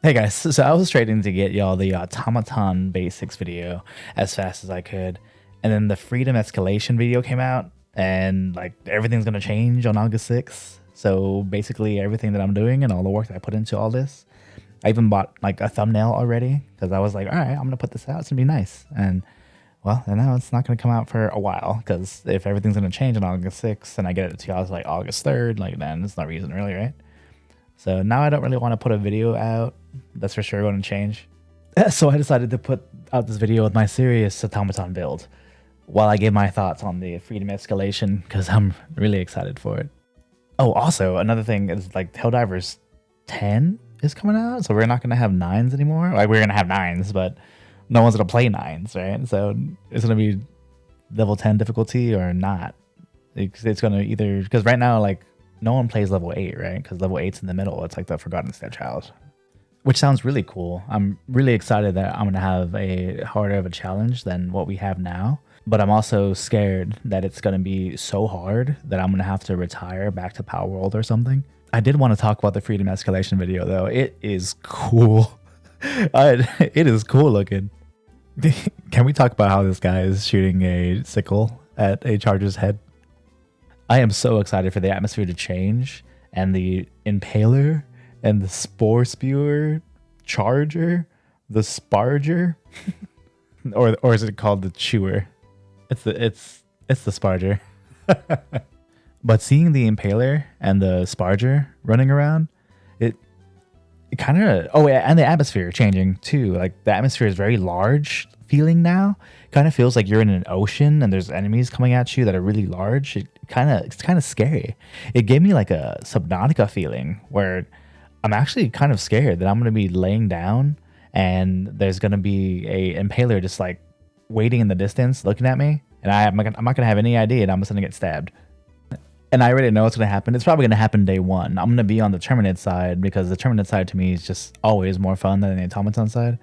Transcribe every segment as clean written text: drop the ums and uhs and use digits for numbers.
Hey guys, so I was trading to get y'all the Automaton basics video as fast as I could, and then the Freedom Escalation video came out, and like everything's gonna change on August 6th. So basically, everything that I'm doing and all the work that I put into all this, I even bought like a thumbnail already because I was like, all right, I'm gonna put this out. It's gonna be nice, and well, and now it's not gonna come out for a while because if everything's gonna change on August 6th and I get it to y'all like August 3rd, like then it's not reason really, right? So now I don't really want to put a video out. That's for sure going to change. So I decided to put out this video with my serious automaton build while I gave my thoughts on the Freedom Escalation because I'm really excited for it. Oh, also another thing is like Helldivers 10 is coming out, so we're not going to have 9s anymore. Like we're going to have 9s, but no one's going to play 9s, right? So it's going to be level 10 difficulty or not. It's going to either, because right now like no one plays level 8, right? Because level 8's in the middle. It's like the Forgotten Stepchild, which sounds really cool. I'm really excited that I'm going to have a harder of a challenge than what we have now. But I'm also scared that it's going to be so hard that I'm going to have to retire back to Power World or something. I did want to talk about the Freedom Escalation video, though. It is cool. It is cool looking. Can we talk about how this guy is shooting a sickle at a charger's head? I am so excited for the atmosphere to change and the Impaler and the Spore Spewer Charger, the Sparger, or is it called the Chewer? It's the Sparger. But seeing the Impaler and the Sparger running around, it kind of yeah, and the atmosphere changing too. Like the atmosphere is very large feeling now. Kind of feels like you're in an ocean and there's enemies coming at you that are really large. It's kind of scary. It gave me like a Subnautica feeling where I'm actually kind of scared that I'm going to be laying down and there's going to be a Impaler just like waiting in the distance looking at me, and I'm not going to have any idea and I'm just going to get stabbed. And I already know what's going to happen. It's probably going to happen day one. I'm going to be on the Terminate side because the Terminate side to me is just always more fun than the Automaton side.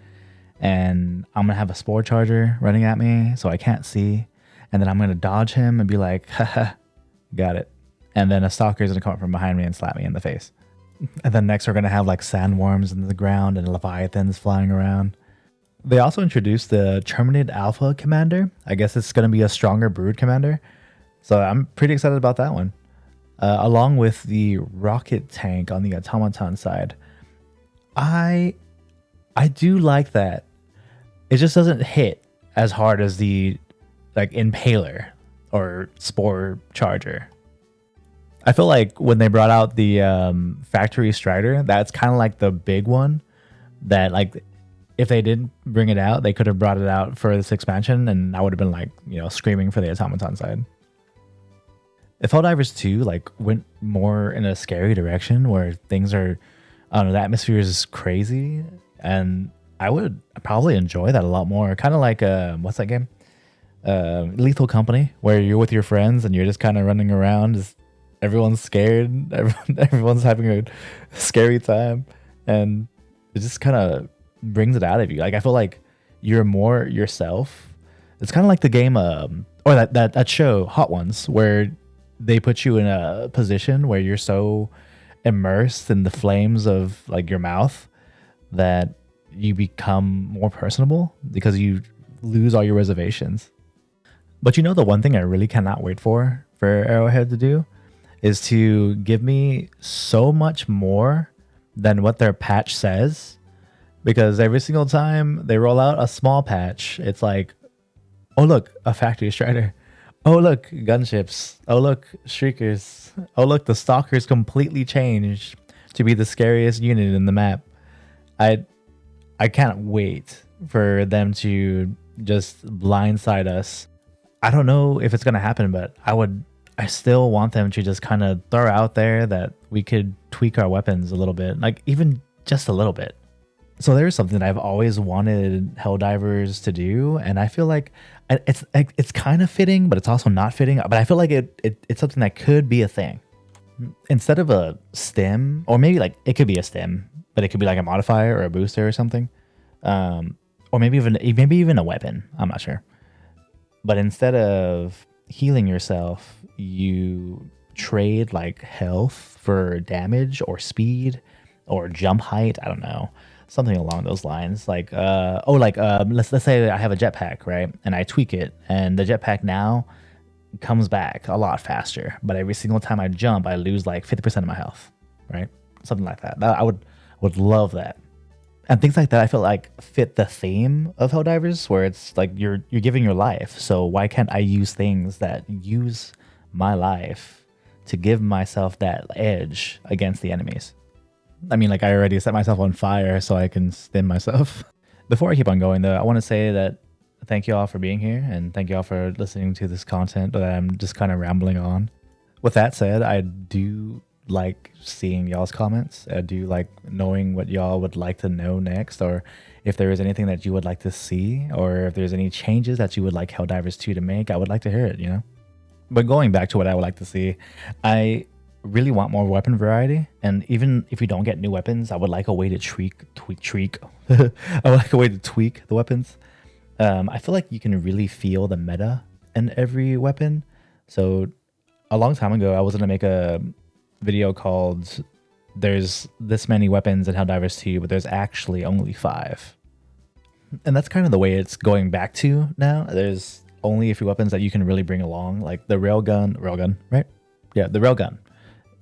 And I'm going to have a Spore Charger running at me so I can't see. And then I'm going to dodge him and be like, haha, got it. And then a Stalker is going to come up from behind me and slap me in the face. And then next we're going to have like sandworms in the ground and leviathans flying around. They also introduced the Terminated Alpha Commander. I guess it's going to be a stronger Brood Commander. So I'm pretty excited about that one. Along with the rocket tank on the Automaton side. I do like that. It just doesn't hit as hard as the like Impaler or Spore Charger. I feel like when they brought out the Factory Strider, that's kind of like the big one that like if they didn't bring it out, they could have brought it out for this expansion and I would have been like, screaming for the Automaton side. If Helldivers 2 like went more in a scary direction where things are, I don't know, the atmosphere is crazy, and I would probably enjoy that a lot more. Kind of like what's that game? Lethal Company, where you're with your friends and you're just kind of running around. Just everyone's scared. Everyone's having a scary time, and it just kind of brings it out of you. Like I feel like you're more yourself. It's kind of like the game, or that show Hot Ones, where they put you in a position where you're so immersed in the flames of like your mouth that you become more personable because you lose all your reservations. But the one thing I really cannot wait for Arrowhead to do is to give me so much more than what their patch says, because every single time they roll out a small patch, it's like, oh look, a Factory Strider. Oh look, gunships. Oh look, shriekers. Oh look, the Stalkers completely changed to be the scariest unit in the map. I can't wait for them to just blindside us. I don't know if it's gonna happen, but I still want them to just kind of throw out there that we could tweak our weapons a little bit, like even just a little bit. So there's something that I've always wanted Helldivers to do, and I feel like it's kind of fitting, but it's also not fitting. But I feel like it's something that could be a thing. Instead of a stim, or maybe like it could be a stim, but it could be like a modifier or a booster or something, or maybe even a weapon. I'm not sure. But instead of healing yourself, you trade like health for damage or speed or jump height. I don't know. something along those lines. Like let's say I have a jetpack, right, and I tweak it, and the jetpack now comes back a lot faster. But every single time I jump, I lose like 50% of my health, right? Something like that. I would love that. And things like that I feel like fit the theme of Helldivers, where it's like you're giving your life. So why can't I use things that use my life to give myself that edge against the enemies? I mean, like I already set myself on fire so I can stim myself. Before I keep on going though, I want to say that thank you all for being here, and thank you all for listening to this content that I'm just kind of rambling on. With that said, I do like seeing y'all's comments. I do like knowing what y'all would like to know next, or if there is anything that you would like to see, or if there's any changes that you would like Helldivers 2 to make. I would like to hear it, you know? But going back to what I would like to see, I really want more weapon variety, and even if you don't get new weapons, I would like a way to tweak I would like a way to tweak the weapons. I feel like you can really feel the meta in every weapon. So a long time ago, I was going to make a video called "There's this many weapons in Helldivers 2, but there's actually only 5." And that's kind of the way it's going back to now. There's only a few weapons that you can really bring along, like the railgun, right? Yeah, the railgun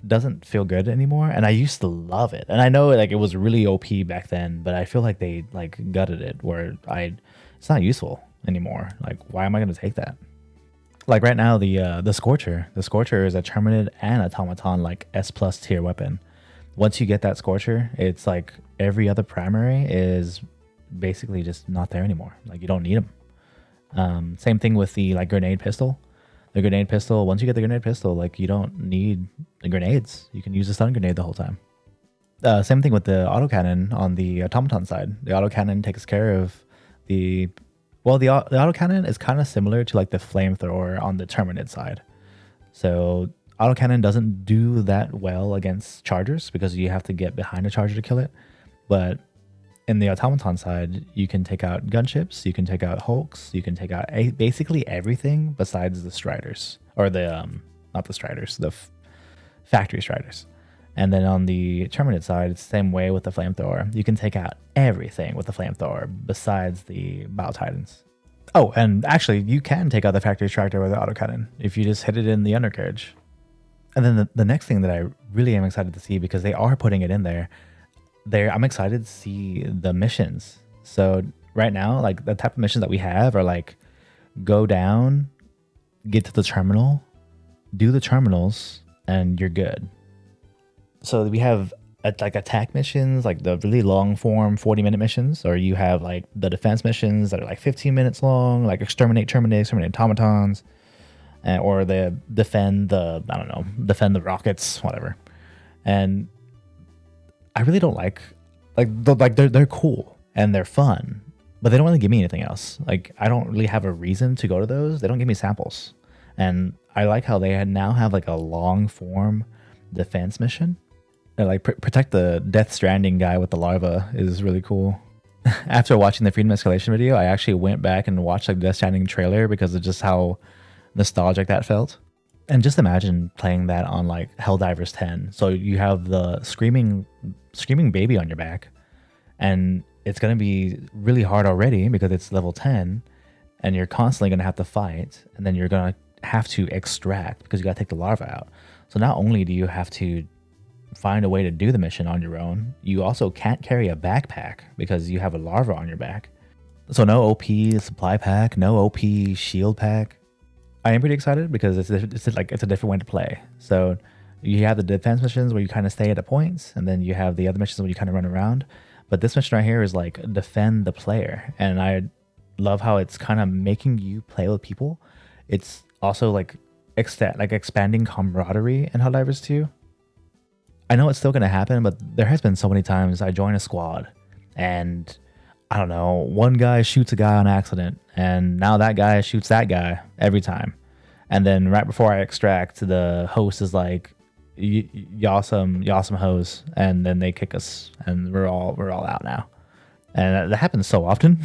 doesn't feel good anymore, and I used to love it. And I know like it was really OP back then, but I feel like they like gutted it where it's not useful anymore. Like, why am I going to take that? Like right now, the Scorcher is a Terminid and Automaton like S+ tier weapon. Once you get that Scorcher, it's like every other primary is basically just not there anymore. Like you don't need them. Same thing with the like grenade pistol. The grenade pistol, once you get the grenade pistol, like you don't need the grenades. You can use a stun grenade the whole time. Same thing with the autocannon on the automaton side. The autocannon takes care of the autocannon is kind of similar to like the flamethrower on the Terminid side. So autocannon doesn't do that well against chargers because you have to get behind a charger to kill it. But in the automaton side, you can take out gunships, you can take out hulks, you can take out basically everything besides the striders, or the not the striders, the factory striders. And then on the Terminid side, it's the same way with the flamethrower. You can take out everything with the flamethrower besides the Battle Titans. Oh, and actually, you can take out the factory tractor with the autocannon if you just hit it in the undercarriage. And then the next thing that I really am excited to see, because they are putting it in there, I'm excited to see the missions. So right now, like the type of missions that we have are like go down, get to the terminal, do the terminals, and you're good. So we have like attack missions, like the really long form 40-minute missions, or you have like the defense missions that are like 15 minutes long, like exterminate automatons, or the defend the rockets, whatever. And I really don't like they're cool and they're fun, but they don't really give me anything else. Like I don't really have a reason to go to those. They don't give me samples, and I like how they now have like a long form defense mission. Like protect the Death Stranding guy with the larva is really cool. After watching the Freedom Escalation video, I actually went back and watched like the Death Stranding trailer because of just how nostalgic that felt. And just imagine playing that on like Helldivers 10. So you have the screaming baby on your back, and it's gonna be really hard already because it's level 10, and you're constantly gonna have to fight, and then you're gonna have to extract because you gotta take the larva out. So not only do you have to find a way to do the mission on your own, you also can't carry a backpack because you have a larva on your back. So no OP supply pack, no OP shield pack. I am pretty excited because it's a different way to play. So you have the defense missions where you kind of stay at the points, and then you have the other missions where you kind of run around. But this mission right here is like defend the player, and I love how it's kind of making you play with people. It's also like expanding camaraderie in Helldivers 2. I know it's still going to happen, but there has been so many times I join a squad and I don't know, one guy shoots a guy on accident, and now that guy shoots that guy every time. And then right before I extract, the host is like, "Y'awesome hoes," and then they kick us, and we're all out now. And that happens so often.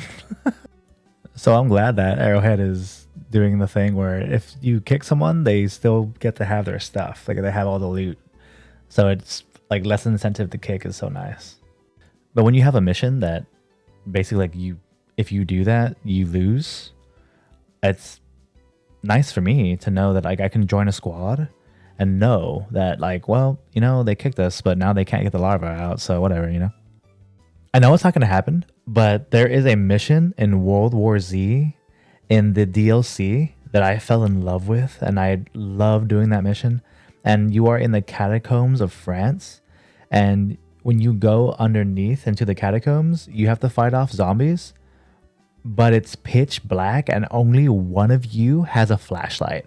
So I'm glad that Arrowhead is doing the thing where if you kick someone, they still get to have their stuff. Like they have all the loot. So it's like less incentive to kick is so nice. But when you have a mission that basically like if you do that, you lose, it's nice for me to know that like I can join a squad and know that like, well, you know, they kicked us, but now they can't get the larva out, so whatever, you know. I know it's not going to happen, but there is a mission in World War Z in the DLC that I fell in love with, and I love doing that mission. And you are in the catacombs of France, and when you go underneath into the catacombs, you have to fight off zombies, but it's pitch black and only one of you has a flashlight.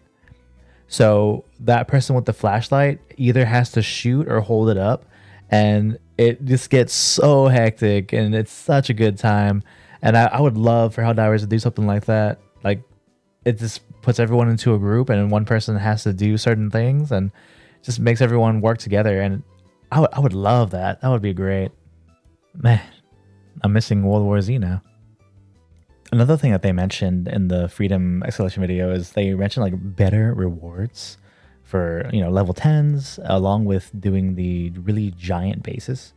So that person with the flashlight either has to shoot or hold it up, and it just gets so hectic, and it's such a good time. And I would love for Helldivers to do something like that. Like, it just puts everyone into a group, and one person has to do certain things, and just makes everyone work together. And I would love that. That would be great. Man, I'm missing World War Z now. Another thing that they mentioned in the Freedom Escalation video is they mentioned like better rewards for, you know, level 10s, along with doing the really giant bases.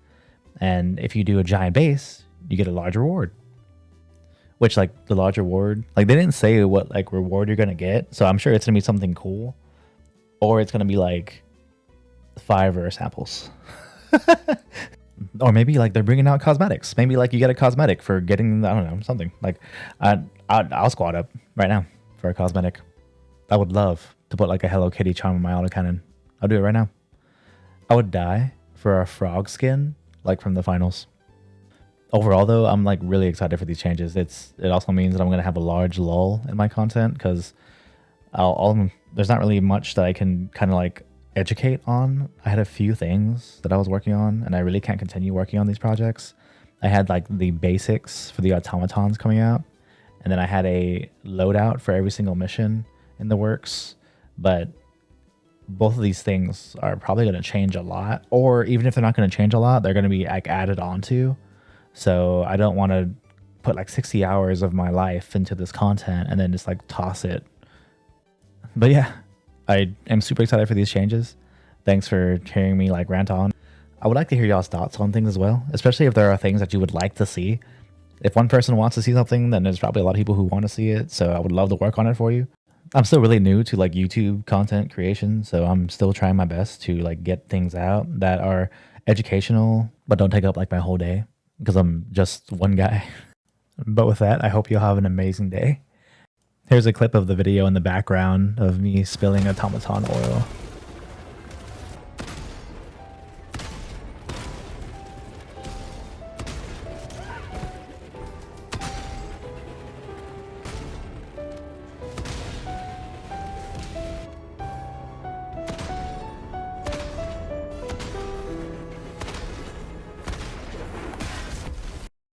And if you do a giant base, you get a large reward. Which, like, the large reward, like, they didn't say what like reward you're gonna get, so I'm sure it's gonna be something cool, or it's gonna be like 5 rare samples. Or maybe like they're bringing out cosmetics. Maybe like you get a cosmetic for getting, I don't know, something. Like I'll squad up right now for a cosmetic. I would love to put like a Hello Kitty charm on my autocannon. I'll do it right now. I would die for a frog skin, like from the finals. Overall though, I'm like really excited for these changes. It also means that I'm gonna have a large lull in my content, because there's not really much that I can kind of like educate on. I had a few things that I was working on, and I really can't continue working on these projects. I had like the basics for the automatons coming out, and then I had a loadout for every single mission in the works. But both of these things are probably going to change a lot, or even if they're not going to change a lot, they're going to be like added onto. So I don't want to put like 60 hours of my life into this content and then just like toss it. But yeah, I am super excited for these changes. Thanks for hearing me like rant on. I would like to hear y'all's thoughts on things as well, especially if there are things that you would like to see. If one person wants to see something, then there's probably a lot of people who want to see it, so I would love to work on it for you. I'm still really new to like YouTube content creation, so I'm still trying my best to like get things out that are educational but don't take up like my whole day, because I'm just one guy. But with that, I hope you'll have an amazing day. Here's a clip of the video in the background of me spilling automaton oil.